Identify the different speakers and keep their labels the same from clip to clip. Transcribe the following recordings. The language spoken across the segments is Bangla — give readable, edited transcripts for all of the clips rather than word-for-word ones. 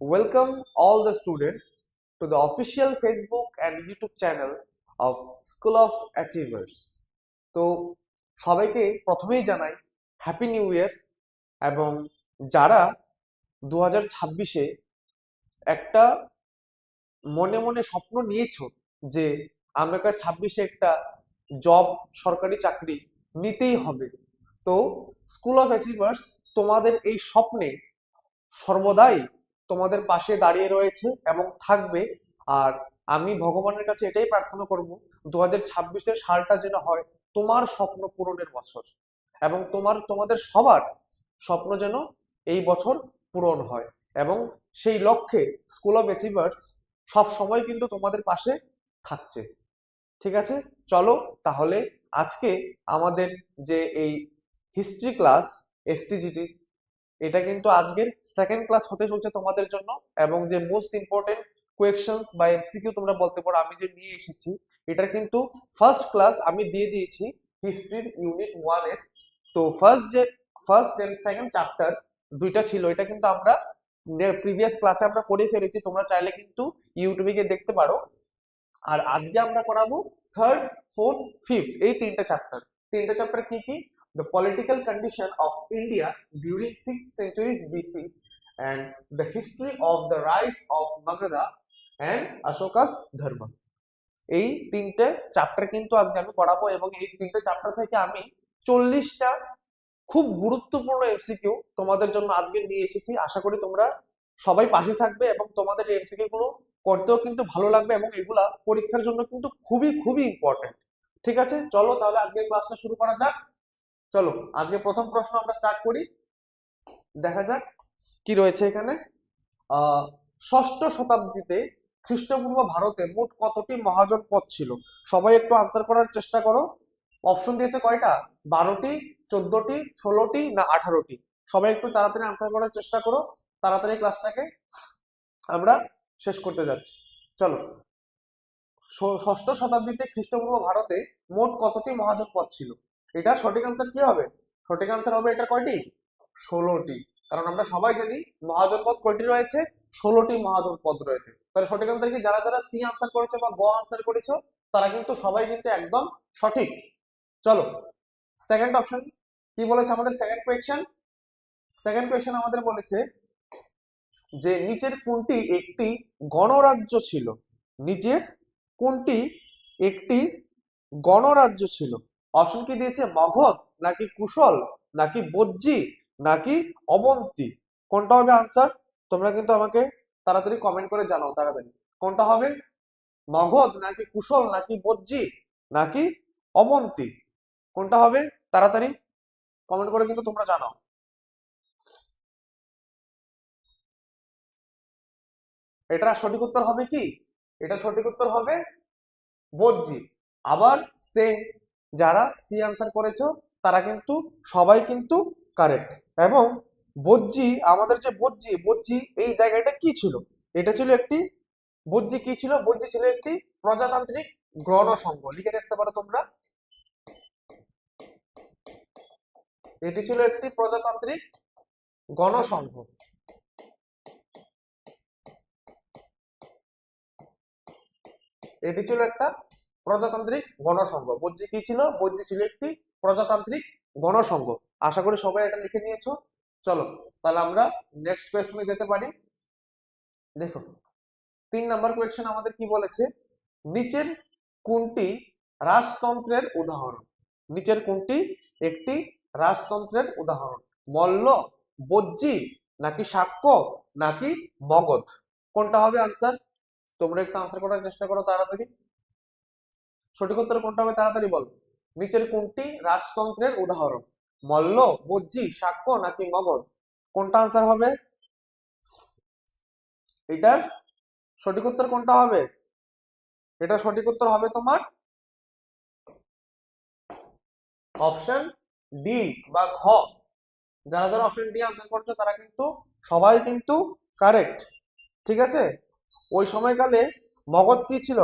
Speaker 1: Welcome all the students to the official Facebook and YouTube channel of School of Achievers. তো সবাইকে প্রথমেই জানাই হ্যাপি নিউ ইয়ার। এবং যারা 2026-এ একটা মনে মনে স্বপ্ন নিয়েছো যে আমাকে 26-এ একটা জব, সরকারি চাকরি নিতেই হবে, তো স্কুল অফ অ্যাচিভার্স তোমাদের এই স্বপ্নে সর্বদাই তোমাদের পাশে দাঁড়িয়ে রয়েছে এবং থাকবে। আর আমি ভগবানের কাছে এটাই প্রার্থনা করব 2026-এর সালটা যেন হয় তোমার স্বপ্ন পূরণের বছর, এবং তোমাদের সবার স্বপ্ন যেন এই বছর পূরণ হয়। এবং সেই লক্ষ্যে স্কুল অফ অ্যাচিভার্স সব সময় কিন্তু তোমাদের পাশে থাকছে। ঠিক আছে, চলো তাহলে আজকে আমাদের যে এই হিস্ট্রি ক্লাস এসটিজিটি, এটা কিন্তু আজকের সেকেন্ড ক্লাস হতে চলছে তোমাদের জন্য। এবং যে মোস্ট ইম্পর্টেন্ট কোয়েশ্চেন্স বা এমসিকিউ তোমরা বলতে পারো আমি যে নিয়ে এসেছি, এটার কিন্তু ফার্স্ট ক্লাস আমি দিয়ে দিয়েছি হিস্ট্রির ইউনিট 1 এর। তো ফার্স্ট এন্ড সেকেন্ড চ্যাপ্টার দুইটা ছিল, এটা কিন্তু আমরা প্রিভিয়াস ক্লাসে আমরা করে ফেলেছি, তোমরা চাইলে কিন্তু ইউটিউবে গিয়ে দেখতে পারো। আর আজকে আমরা করাবো থার্ড, ফোর্থ, ফিফথ, এই তিনটা চ্যাপ্টার কি কি? The political condition of India during 6th centuries BC and the history of the rise of Magadha and Ashoka's Dharma. এই তিনটে চ্যাপ্টার কিন্তু আজকে আমি পড়াবো, এবং এই তিনটে চ্যাপ্টার থেকে আমি 40টা খুব গুরুত্বপূর্ণ এমসিকিউ তোমাদের জন্য আজকে নিয়ে এসেছি। আশা করি তোমরা সবাই পাশে থাকবে এবং তোমাদের এই এমসিকিউ গুলো করতেও কিন্তু ভালো লাগবে, এবং এগুলা পরীক্ষার জন্য কিন্তু খুবই খুবই ইম্পর্টেন্ট। ঠিক আছে, চলো তাহলে আজকের ক্লাসটা শুরু করা যাক। চলো আজকে প্রথম প্রশ্ন আমরা স্টার্ট করি, দেখা যাক কি রয়েছে এখানে। ষষ্ঠ শতাব্দীতে খ্রিস্টপূর্ব ভারতে মোট কতটি মহাজনপদ ছিল? সবাই একটু আনসার করার চেষ্টা করো। অপশন দিয়েছে কয়টা? 12টি, 14টি, 16টি না 18টি? সবাই একটু তাড়াতাড়ি আনসার করার চেষ্টা করো, তাড়াতাড়ি ক্লাসটাকে আমরা শেষ করতে যাচ্ছি। চলো, ষষ্ঠ শতাব্দীতে খ্রিস্টপূর্ব ভারতে মোট কতটি মহাজনপদ ছিল? এটা সঠিক আনসার কি হবে? সঠিক আনসার হবে এটা কয়টি? 16টি। কারণ আমরা সবাই জানি মহাজনপদ কয়টি রয়েছে? 16টি মহাজনপদ রয়েছে। তাহলে সঠিক আনসার কি? যারা যারা সি আনসার করেছে বা গ আনসার করেছো তারা কিন্তু সবাই কিন্তু একদম সঠিক। চলো সেকেন্ড অপশন কি বলেছে আমাদের? সেকেন্ড কোয়েশ্চেন আমাদের বলেছে যে নিচের কোনটি একটি গণরাজ্য ছিল? নিচের কোনটি একটি গণরাজ্য ছিল? অপশন কি দিয়েছে? মগধ, নাকি কুশল, নাকি বজ্জী, নাকি অবন্তী? কোনটা হবে আনসার? তোমরা কিন্তু আমাকে তাড়াতাড়ি কমেন্ট করে জানাও তাড়াতাড়ি, কোনটা হবে? মগধ, নাকি কুশল, নাকি বজ্জী, নাকি অবন্তী? কোনটা হবে? তাড়াতাড়ি কমেন্ট করে কিন্তু তোমরা জানাও। এটা সঠিক উত্তর হবে কি? এটা সঠিক উত্তর হবে বজ্জী। আবার সেম যারা সি আনসার করেছো তারা কিন্তু সবাই কিন্তু কারেক্ট। এবং বজ্জী, আমাদের যে বজ্জী এই জায়গাটা কি ছিল? এটা ছিল একটি, বজ্জী কি ছিল? বজ্জী ছিল একটি প্রজাতান্ত্রিক গণসংঘ। লিখে রাখতে পারো তোমরা, এটি ছিল একটি প্রজাতান্ত্রিক গণসংঘ। এটি ছিল একটা প্রজাতান্ত্রিক গণসংঘ। বজ্জী কি ছিল? বজ্জী ছিল একটি প্রজাতান্ত্রিক গণসংঘ। আশা করি সবাই এটা লিখে নিয়েছো। চলো তাহলে আমরা নেক্সট কোয়েশ্চনে যেতে পারি। দেখো 3 নাম্বার কোয়েশ্চন আমাদের কি বলেছে? নিচের কোনটি রাজতন্ত্রের উদাহরণ? নিচের কোনটি একটি রাজতন্ত্রের উদাহরণ? মল্ল, বজ্জী, নাকি শাক্য, নাকি মগধ? কোনটা হবে আনসার? তোমরা একটু আনসার করার চেষ্টা করো তাড়াতাড়ি। সঠিক উত্তর কোনটা হবে তাড়াতাড়ি বলো। নিচের কোনটি রাজতন্ত্রের উদাহরণ? মল্ল, বজ্জী, শাক্য, নাকি মগধ? কোনটা আনসার হবে? এটার সঠিক উত্তর কোনটা হবে? এটা সঠিক উত্তর হবে তোমার অপশন ডি বা ঘ। যারা যারা অপশন ডি আনসার করছো তারা কিন্তু সবাই কিন্তু কারেক্ট। ঠিক আছে, ওই সময়কালে মগধ কি ছিল?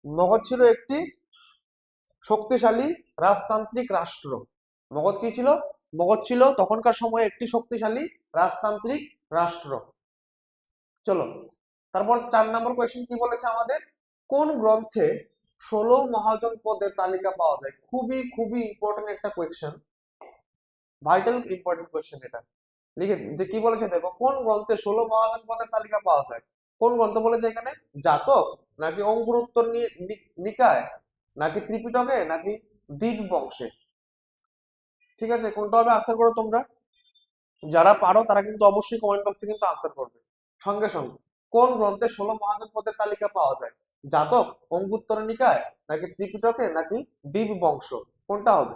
Speaker 1: মগধ ছিল একটি শক্তিশালী রাজতান্ত্রিক রাষ্ট্র। মগধ কি ছিল? মগধ ছিল তখনকার সময়ে একটি শক্তিশালী রাজতান্ত্রিক রাষ্ট্র। চলো তারপর 4 নম্বর কোয়েশ্চেন কি বলেছে আমাদের, কোন গ্রন্থে 16 মহাজন পদের তালিকা পাওয়া যায়? খুবই খুবই ইম্পর্টেন্ট একটা কোয়েশ্চেন, ভাইটাল ইম্পর্টেন্ট কোয়েশ্চেন এটা। লিখে যে কি বলেছে দেখো, কোন গ্রন্থে 16 মহাজন পদের তালিকা পাওয়া যায়? কোন গ্রন্থ বলেছে এখানে? জাতক, নাকি অঙ্কুরোত্তর নিকায়, নাকি ত্রিপিটকে, নাকি দীপবংশে? ঠিক আছে, কোনটা হবে আনসার করো তোমরা। যারা পারো তারা কিন্তু অবশ্যই কমেন্ট বক্সে কিন্তু আনসার করবে সঙ্গে সঙ্গে। কোন গ্রন্থে 16 মহাজন পদের তালিকা পাওয়া যায়? জাতক, অঙ্কুত্তর নিকায়, নাকি ত্রিপিটকে, নাকি দীপবংশ? কোনটা হবে?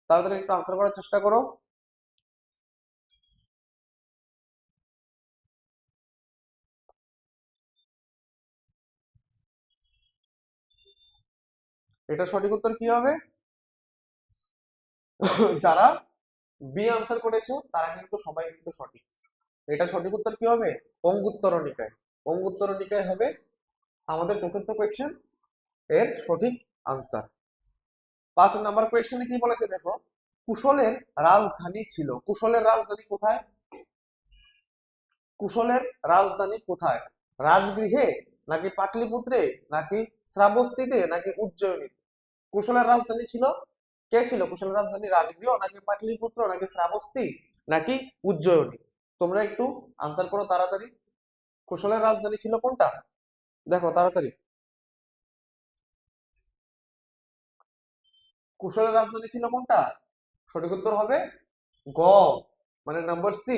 Speaker 1: তাড়াতাড়ি একটু আনসার করার চেষ্টা করো। এটা সঠিক উত্তর কি হবে? যারা বি আনসার করেছো তারা কিন্তু সবাই কিন্তু সঠিক। এটা সঠিক উত্তর কি হবে? অঙ্গুত্তর নিকায়। অঙ্গুত্তর নিকায় হবে আমাদের চতুর্থ কোয়েশ্চেন এর সঠিক আনসার। 5 নাম্বার কোয়েশ্চেনে কি বলেছে দেখো, কুশলের রাজধানী ছিল। কুশলের রাজধানী কোথায়? কুশলের রাজধানী কোথায়? রাজগৃহে, নাকি পাটলিপুত্রে, নাকি শ্রাবস্তিতে, নাকি উজ্জয়িনীতে? কুশলের রাজধানী ছিল, কে ছিল কুশলের রাজধানী? রাজগৃহ, নাকি পাটলিপুত্র, নাকি শ্রাবস্তি, নাকি উজ্জয়িনী? তোমরা একটু আনসার করো তাড়াতাড়ি। কুশলের রাজধানী ছিল কোনটা? দেখো তাড়াতাড়ি। কুশলের রাজধানী ছিল কোনটা? সঠিক উত্তর হবে গ, মানে number C.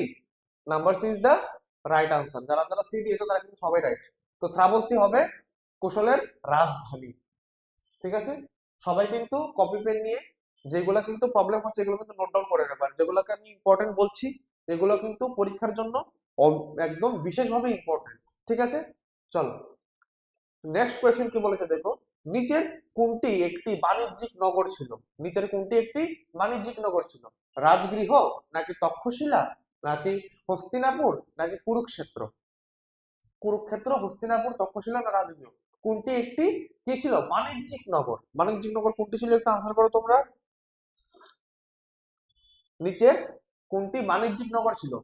Speaker 1: Number C is the right answer. যারা যারা সি দিয়েছো তারা কিন্তু সবাই রাইট। তো শ্রাবস্তি হবে কুশলের রাজধানী। ঠিক আছে, সবাই কিন্তু কপি পেন নিয়ে যেগুলা কিন্তু প্রবলেম হচ্ছে এগুলো কিন্তু নোট ডাউন করে নেবেন। যেগুলোকে আমি ইম্পর্টেন্ট বলছি এগুলো কিন্তু পরীক্ষার জন্য একদম বিশেষভাবে ইম্পর্টেন্ট। ঠিক আছে, চলো নেক্সট কোয়েশ্চেন কি বলেছে দেখো, নিচের কোনটি একটি বাণিজ্যিক নগর ছিল? নিচের কোনটি একটি বাণিজ্যিক নগর ছিল? রাজগৃহ, নাকি তক্ষশিলা, নাকি হস্তিনাপুর, নাকি কুরুক্ষেত্র? কুরুক্ষেত্র, হস্তিনাপুর, তক্ষশিলা না রাজগৃহ? কোনটি একটি কি ছিল বাণিজ্যিক নগর? বাণিজ্যিক নগর কোনটি ছিল একটু আনসার করো তোমরা। নিচের কোনটি বাণিজ্যিক নগর ছিল?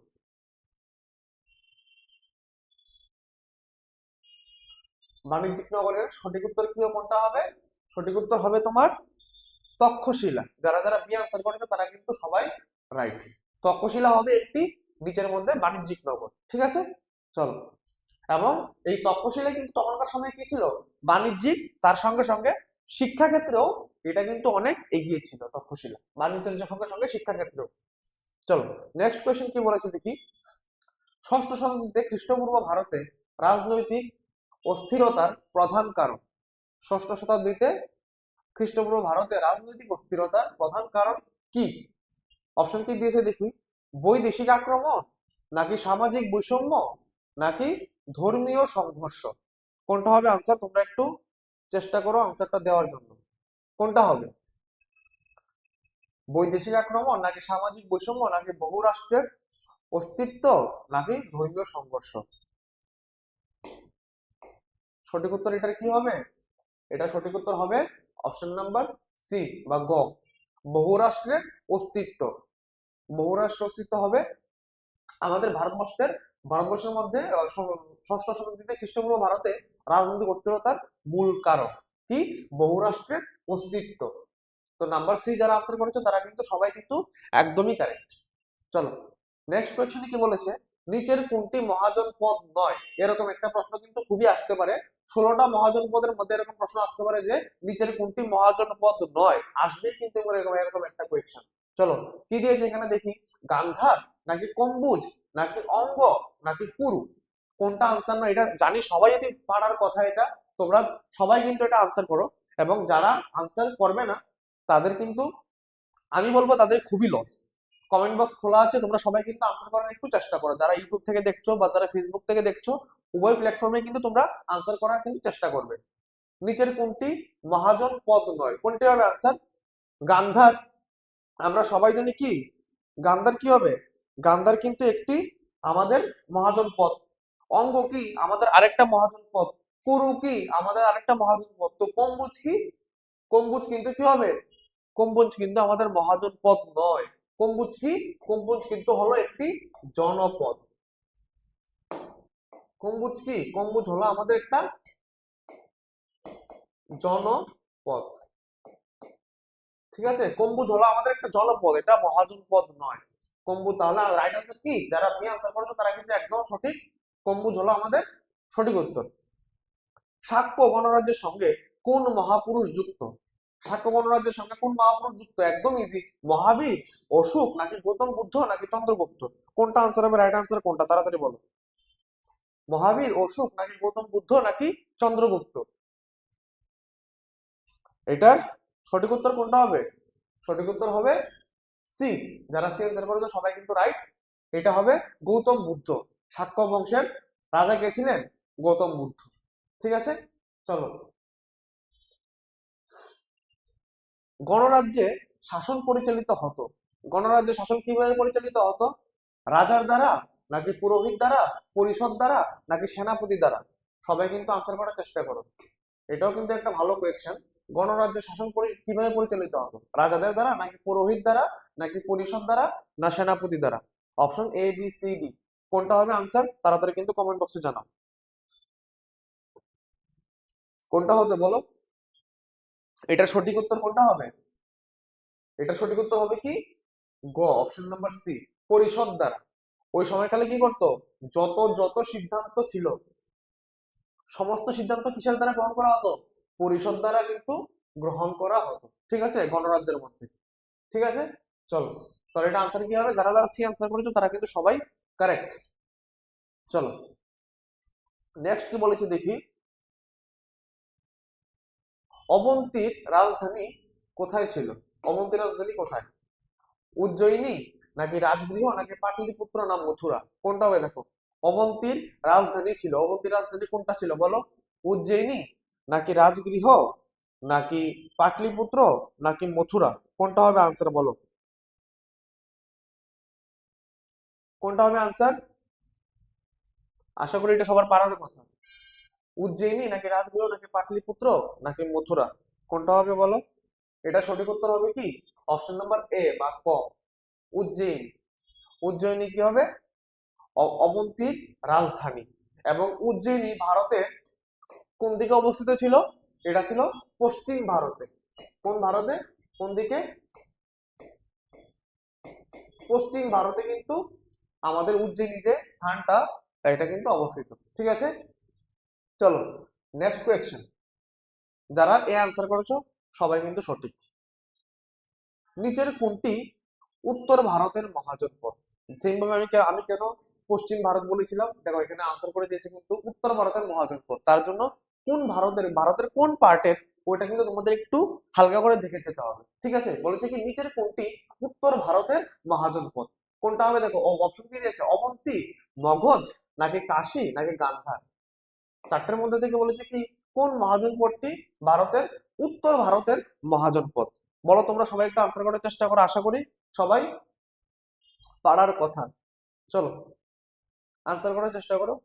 Speaker 1: বাণিজ্যিক নগরের সঠিক উত্তর কি কোনটা হবে? সঠিক উত্তর হবে তোমার তক্ষশিলা। যারা যারা বি আনসার করেছে তারা কিন্তু সবাই রাইট। তক্ষশিলা হবে একটি নিচের মধ্যে বাণিজ্যিক নগর। ঠিক আছে, চলো। এবং এই তক্ষশিলা কিন্তু তখনকার সময় কি ছিল? বাণিজ্যিক, তার সঙ্গে সঙ্গে শিক্ষা ক্ষেত্রেও এটা কিন্তু অনেক এগিয়ে ছিল তক্ষশিলা, বাণিজ্যের সঙ্গে সঙ্গে শিক্ষা ক্ষেত্রেও। চলো নেক্সট কোয়েশ্চেন কি বলেছে দেখি, ষষ্ঠ শতাব্দীতে খ্রিস্টপূর্ব ভারতে রাজনৈতিক অস্থিরতার প্রধান কারণ? ষষ্ঠ শতাব্দীতে খ্রিস্টপূর্ব ভারতে রাজনৈতিক অস্থিরতার প্রধান কারণ কি? অপশন কি দিয়েছে দেখি, বৈদেশিক আক্রমণ, নাকি সামাজিক বৈষম্য, নাকি ধর্মীয় সংঘর্ষ? কোনটা হবে আনসার? তোমরা একটু চেষ্টা করো আনসারটা দেওয়ার জন্য। কোনটা হবে? বৈদেশিক আক্রমণ, নাকি সামাজিক বৈষম্য, নাকি বহু রাষ্ট্রের অস্তিত্ব, নাকি ধর্মীয় সংঘর্ষ? সঠিক উত্তর এটার কি হবে? এটা সঠিক উত্তর হবে অপশন নাম্বার সি বা গ, বহুরাষ্ট্রের অস্তিত্ব। বহুরাষ্ট্র অস্তিত্ব হবে আমাদের ভারতবর্ষের মধ্যে ষষ্ঠ শতাব্দীতে খ্রিস্টপূর্ব ভারতে রাজনৈতিক অস্থিরতার মূল কারণ কি? বহুরাষ্ট্রের অস্তিত্ব। তো নাম্বার সি যারা আনসার করেছে তারা কিন্তু সবাই কিন্তু একদমই কারেক্ট। চলো নেক্সট কোয়েশ্চনে কি বলেছে, নিচের কোনটি মহাজন পদ নয়? এরকম একটা প্রশ্ন কিন্তু খুবই আসতে পারে। 16টা মহাজন পদের মধ্যে এরকম প্রশ্ন আসতে পারে যে নিচের কোনটি মহাজন পদ নয়, আসবে কিন্তু এরকম এরকম একটা কোয়েশ্চেন। চলো কি দিয়েছে এখানে দেখি, গান্ধার, নাকি কম্বুজ, নাকি অঙ্গ, নাকি কুরু? কোনটা আনসার না? এটা জানি সবাই যদি পারার কথা, এটা তোমরা সবাই কিন্তু এটা আনসার করো। এবং যারা আনসার করবে না তাদের কিন্তু আমি বলবো তাদের খুবই লস। কমেন্ট বক্স খোলা আছে, তোমরা সবাই কিন্তু আনসার করার একটু চেষ্টা করো। যারা ইউটিউব থেকে দেখছো বা যারা ফেসবুক থেকে দেখছো উভয় প্ল্যাটফর্মে কিন্তু তোমরা আনসার করার কিন্তু চেষ্টা করবে। নিচের কোনটি মহাজন পদ নয়? কোনটি হবে আনসার? গান্ধার, আমরা সবাই জানি কি গান্ধার কি হবে? গান্ধার কিন্তু একটি আমাদের মহাজন পদ। অঙ্গ কি? আমাদের আরেকটা মহাজন পদ। কুরু কি? আমাদের আরেকটা মহাজন পদ। তো কম্বুজ কি? কম্বুজ কিন্তু কি হবে? কম্বুজ কিন্তু আমাদের মহাজন পদ নয়। কম্বুজ কি? কম্বুজ কিন্তু হলো একটি জনপদ। গম্বুজ কি? গম্বুজ হলো আমাদের একটা জনপদ, ঠিক আছে? গম্বুজ হলো আমাদের একটা জনপদ, এটা মহাজনপদ নয়। গম্বুজ, তাহলে রাইট আনসার কি? যারা আপনি আনসার করেছো তারা কিন্তু একদম সঠিক। গম্বুজ হলো আমাদের সঠিক উত্তর। শাক্য গণরাজ্যের সঙ্গে কোন মহাপুরুষ যুক্ত? শাক্য গণরাজ্যের সঙ্গে কোন মহাপুরুষ যুক্ত? একদম ইজি। মহাবীর, অশোক, নাকি গৌতম বুদ্ধ, নাকি চন্দ্রগুপ্ত? কোনটা আনসার হবে? রাইট আনসার কোনটা? তাড়াতাড়ি বলো। মহাবীর, অশোক, নাকি গৌতম বুদ্ধ, নাকি চন্দ্রগুপ্ত? এটার সঠিক উত্তর কোনটা হবে? সঠিক উত্তর হবে সি। যারা সি আনসার করেছে সবাই কিন্তু রাইট। এটা হবে গৌতম বুদ্ধ। শাক্য বংশের রাজা কে ছিলেন? গৌতম বুদ্ধ। ঠিক আছে, চলো। গণরাজ্যে শাসন পরিচালিত হতো, গণরাজ্যে শাসন কিভাবে পরিচালিত হতো? রাজার দ্বারা, নাকি পুরোহিত দ্বারা, পরিষদ দ্বারা, নাকি সেনাপতি দ্বারা? সবাই কিন্তু আনসার করার চেষ্টা করো। এটাও কিন্তু একটা ভালো কোয়েশ্চেন। গণরাজ্য শাসন কিভাবে পরিচালিত হতো? রাজাদের দ্বারা, নাকি পুরোহিত দ্বারা, নাকি পরিষদ দ্বারা, না সেনাপতি দ্বারা? Option A B C D, কোনটা হবে আনসার? তাড়াতাড়ি কিন্তু কমেন্ট বক্সে জানাও কোনটা হতে বলো। এটার সঠিক উত্তর কোনটা হবে? এটার সঠিক উত্তর হবে কি? গ, অপশন নাম্বার সি, পরিষদ দ্বারা। ওই সময়কালে কি করতো? যত যত সিদ্ধান্ত ছিল, সমস্ত সিদ্ধান্ত কিসের দ্বারা গ্রহণ করা হতো? পরিষদ দ্বারা কিন্তু গ্রহণ করা হতো, ঠিক আছে, গণরাজ্যের মধ্যে। ঠিক আছে, চলো। তাহলে এটা আনসার কি হবে? যারা যারা সি আনসার করেছো তারা কিন্তু সবাই কারেক্ট। চলো, নেক্সট কি বলেছে দেখি। অবন্তীর রাজধানী কোথায় ছিল? অবন্তীর রাজধানী কোথায়? উজ্জয়িনী, নাকি রাজগৃহ, নাকি পাটলিপুত্র, না মথুরা? কোনটা হবে দেখো। অবন্তীর রাজধানী ছিল, অবন্তীর রাজধানী কোনটা ছিল বলো? উজ্জয়িনী, নাকি রাজগৃহ, নাকি পাটলিপুত্র, নাকি মথুরা? কোনটা হবে আনসার বলো। কোনটা হবে আনসার? আশা করি এটা সবার পারার কথা। উজ্জয়িনী, নাকি রাজগৃহ, নাকি পাটলিপুত্র, নাকি মথুরা? কোনটা হবে বলো। এটা সঠিক উত্তর হবে কি? অপশন নাম্বার এ বা ক, উজ্জয়িনী। উজ্জয়িনী কি হবে? অবন্তীর রাজধানী। এবং উজ্জয়িনী ভারতের কোন দিকে অবস্থিত ছিল? এটা ছিল পশ্চিম ভারতে। কোন ভারতে? কোন দিকে? পশ্চিম ভারতে কিন্তু আমাদের উজ্জয়িনী যে স্থানটা, এটা কিন্তু অবস্থিত। ঠিক আছে, চলো নেক্সট কোয়েশ্চেন। যারা এ আনসার করেছো সবাই কিন্তু সঠিক। নিচের কোনটি উত্তর ভারতের মহাজনপদ? সেম ভাবে আমি কেন পশ্চিম ভারত বলেছিলাম, দেখো এখানে আনসার করে দিয়েছে কিন্তু উত্তর ভারতের মহাজনপদ। তার জন্য কোন ভারতের কোন পার্টের, ওইটা কিন্তু তোমাদের একটু হালকা করে দেখে যেতে হবে। ঠিক আছে, বলেছে কি নিচের কোনটি উত্তর ভারতের মহাজনপদ? কোনটা হবে দেখো, অপশন কি দিয়েছে? অবন্তী, মগধ, নাকি কাশী, নাকি গান্ধার? চারটের মধ্যে থেকে বলেছে কি কোন মহাজনপদটি ভারতের উত্তর ভারতের মহাজনপদ? বলো তোমরা সবাই একটু আনসার করার চেষ্টা করো, আশা করি সবাই পারার কথা। চলো আনসার করার চেষ্টা করো।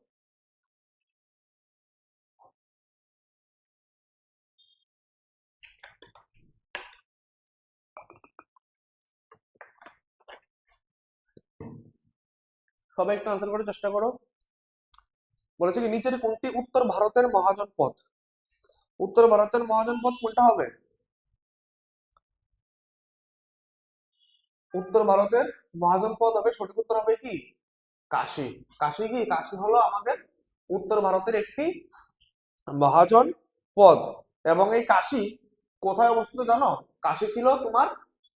Speaker 1: সবাই একটু আনসার করার চেষ্টা করো। বলেছে কি নিচের কোনটি উত্তর ভারতের মহাজনপদ? উত্তর ভারতের মহাজনপদ কোনটা হবে? উত্তর ভারতের মহাজনপদ হবে, সঠিক উত্তর হবে কি? কাশী। কাশী কি? কাশী হলো আমাদের উত্তর ভারতের একটি মহাজন পদ। এবং এই কাশী কোথায় অবস্থিত জানো? কাশী ছিল তোমার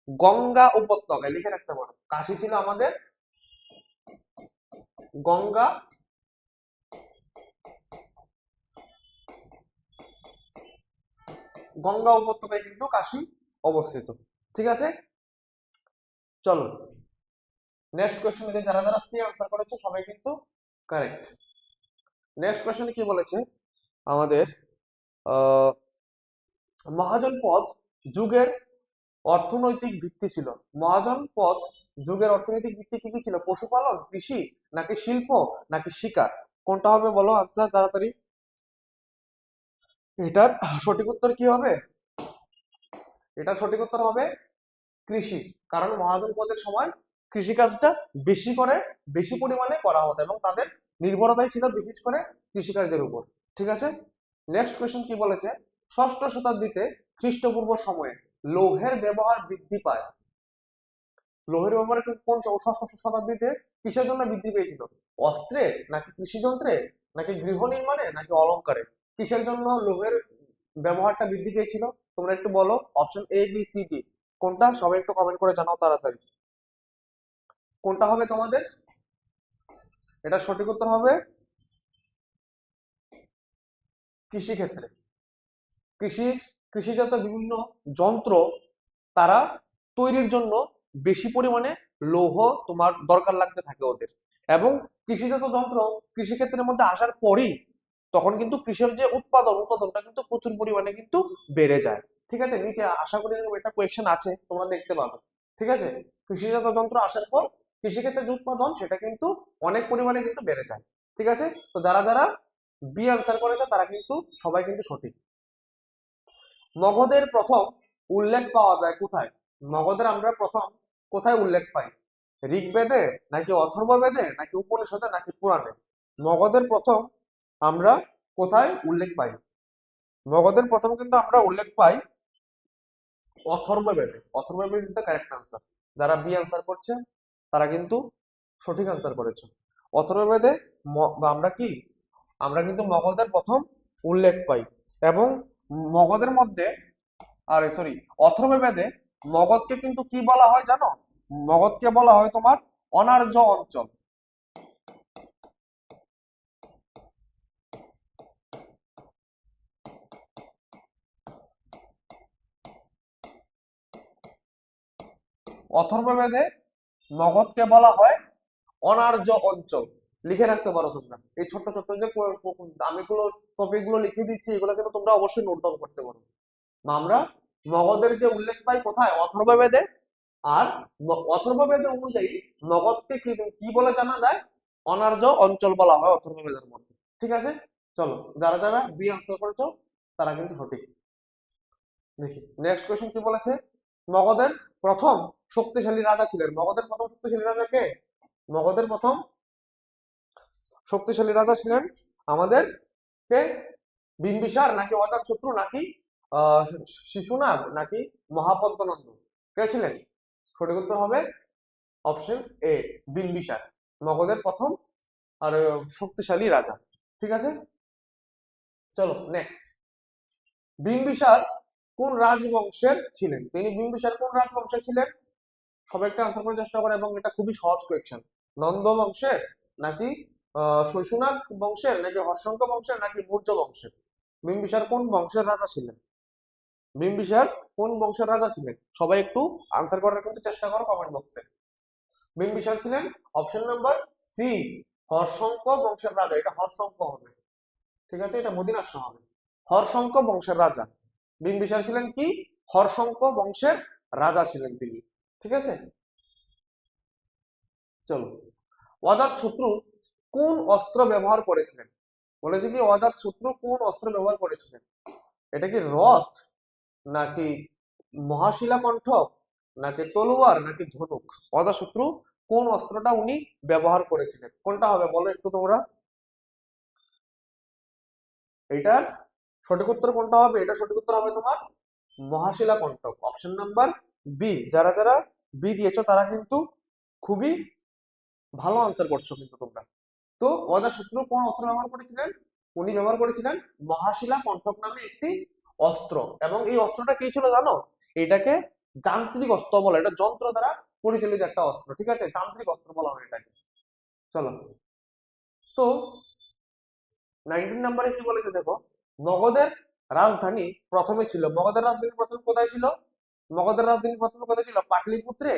Speaker 1: গঙ্গা উপত্যকায়, লিখে রাখতে পারো। কাশী ছিল আমাদের গঙ্গা গঙ্গা উপত্যকায় কিন্তু কাশী অবস্থিত। ঠিক আছে, চলো নেক্সট কোয়েশ্চেন। যারা যারা সি আনসার করেছে সবাই কিন্তু কারেক্ট। নেক্সট কোয়েশ্চেনে কি বলেছে আমাদের, আহ মহাজনপদ যুগের অর্থনৈতিক ভিত্তি ছিল। মহাজনপদ যুগের অর্থনৈতিক ভিত্তি কি কি ছিল? পশুপালন, কৃষি, নাকি শিল্প, নাকি শিকার? কোনটা হবে বলো আনসার তাড়াতাড়ি। এটার সঠিক উত্তর কি হবে? এটার সঠিক উত্তর হবে কৃষি। কারণ মহাজনপদের সময় কৃষিকাজটা বেশি পরিমাণে করা হতো এবং তাদের নির্ভরতাই ছিল বিশেষ করে কৃষিকার্যের উপর। ঠিক আছে, নেক্সট কোয়েশ্চেন কি বলেছে, ষষ্ঠ শতাব্দীতে খ্রিস্টপূর্ব সময়ে লৌহের ব্যবহার বৃদ্ধি পায়। লৌহের ব্যবহার কোন ষষ্ঠ শতাব্দীতে কিসের জন্য বৃদ্ধি পেয়েছিল? অস্ত্রে, নাকি কৃষিযন্ত্রে, নাকি গৃহ নির্মাণে, নাকি অলংকারে? কিসের জন্য লৌহের ব্যবহারটা বৃদ্ধি পেয়েছিল? তোমরা একটু বলো, option A B C D কোনটা, সবাই একটু কমেন্ট করে জানাও তাড়াতাড়ি। কোনটা হবে তোমাদের? এটা সঠিক উত্তর হবে কৃষিক্ষেত্রে। কৃষিজাত বিভিন্ন যন্ত্র তারা তৈরির জন্য বেশি পরিমাণে লৌহ তোমার দরকার লাগতে থাকে ওদের, এবং কৃষিজাত যন্ত্র কৃষিক্ষেত্রের মধ্যে আসার পরই তখন কিন্তু কৃষির যে উৎপাদনটা কিন্তু প্রচুর পরিমাণে কিন্তু বেড়ে যায়। ঠিক আছে, নিচে আশা করি একটা কোয়েশ্চেন আছে, তোমরা দেখতে পাবে। ঠিক আছে, কৃষিজাত যন্ত্র আসার পর কৃষিক্ষেত্রে যে উৎপাদন সেটা কিন্তু অনেক পরিমাণে কিন্তু বেড়ে যায়। ঠিক আছে, তো যারা যারা বি আনসার করেছে তারা কিন্তু সবাই কিন্তু সঠিক। মগধের প্রথম উল্লেখ পাওয়া যায় কোথায়? মগধের আমরা প্রথম কোথায় উল্লেখ পাই? ঋগ্বেদে, নাকি অথর্ববেদে, নাকি উপনিষদে, নাকি পুরাণে? মগধের প্রথম আমরা কোথায় উল্লেখ পাই? মগধের প্রথম কিন্তু আমরা উল্লেখ পাই অথর্ববেদে। Atharvaveda is the correct answer. যারা বি আনসার করছে তারা কিন্তু সঠিক আনসার করেছে। অথর্ববেদে আমরা কিন্তু মগধের প্রথম উল্লেখ পাই, এবং মগধের মধ্যে অথর্ববেদে মগধকে কিন্তু কি বলা হয় জানো? মগধকে বলা হয় তোমার অনার্য অঞ্চল। অথর্ববেদে মগধকে বলা হয় অনার্য অঞ্চল। লিখে রাখতে পারো তোমরা, এই ছোট্ট ছোট্ট যে আমি টপিক গুলো লিখে দিচ্ছি এগুলো কিন্তু তোমরা অবশ্যই নোট ডাউন করতে পারো। আমরা মগধের যে উল্লেখ পাই কোথায়? অথর্ববেদে। আর অথর্ববেদ অনুযায়ী মগধকে কি বলে জানা যায়? অনার্য অঞ্চল বলা হয় অথর্ববেদের মধ্যে। ঠিক আছে, চলো যারা যারা বি আনসার করেছো তারা কিন্তু সঠিক। দেখি নেক্সট কোয়েশ্চন কি বলেছে, মগধের প্রথম শক্তিশালী রাজা ছিলেন। মগধের প্রথম শক্তিশালী রাজা কে? মগধের প্রথম শক্তিশালী রাজা ছিলেন আমাদের কে? বিম্বিসার, নাকি অজাতশত্রু, নাকি শিশুনাগ, নাকি মহাপদ্মনন্দ? কে ছিলেন? সঠিক উত্তর হবে অপশন এ, বিম্বিসার, মগধের প্রথম আর শক্তিশালী রাজা। ঠিক আছে, চলো নেক্সট, বিম্বিসার কোন রাজবংশের ছিলেন? বিম্বিসার কোন রাজবংশের ছিলেন? সবাই একটা আনসার করার চেষ্টা করে, এবং এটা খুবই সহজ কোয়েশ্চেন। নন্দ বংশের, নাকি শৈশুনাগ বংশের, নাকি হর্ষঙ্ক বংশের, নাকি মৌর্য বংশের? বিম্বিসার কোন বংশের রাজা ছিলেন? বিম্বিসার কোন বংশের রাজা ছিলেন? সবাই একটু আনসার করার কিন্তু চেষ্টা করো কমেন্ট বক্সে। বিম্বিসার ছিলেন অপশন নাম্বার সি, হর্ষঙ্ক বংশের রাজা। এটা হর্ষঙ্ক হবে। ঠিক আছে, এটা মদিনাস্য হবে। হর্ষঙ্ক বংশের রাজা বিম্বিসার ছিলেন কি? হর্ষঙ্ক বংশের রাজা ছিলেন তিনি। ঠিক আছে, চলো, অজাতশত্রু কোন অস্ত্র ব্যবহার করেছিলেন? বলেছে কি অজাতশত্রু কোন অস্ত্র ব্যবহার করেছিলেন? এটা কি রথ, নাকি মহাশিলা কণ্ঠক, নাকি তলোয়ার, নাকি ধনুক? অজাতশত্রু কোন অস্ত্রটা উনি ব্যবহার করেছিলেন? কোনটা হবে বলো একটু তোমরা। এটার সঠিক উত্তর কোনটা হবে? এটা সঠিক উত্তর হবে তোমার মহাশিলা কণ্ঠক, অপশন নাম্বার বি। যারা যারা বি দিয়েছো তারা কিন্তু খুবই ভালো আনসার করছো কিন্তু তোমরা। তো অজাতশত্রু কোন অস্ত্র ব্যবহার করেছিলেন? উনি ব্যবহার করেছিলেন মহাশিলা কণ্ঠক নামে একটি অস্ত্র, এবং এই অস্ত্রটা কি ছিল জানো? এটাকে যান্ত্রিক অস্ত্র বলে, এটা যন্ত্র দ্বারা পরিচালিত একটা অস্ত্র। ঠিক আছে, যান্ত্রিক অস্ত্র বলা হয় এটাকে। চলো, তো 19 নম্বরে কি বলেছে দেখো, মগধের রাজধানী প্রথমে ছিল, মগধের রাজধানী প্রথমে কোথায় ছিল? মগধের রাজধানী প্রথমে কোথায় ছিল? পাটলিপুত্রে,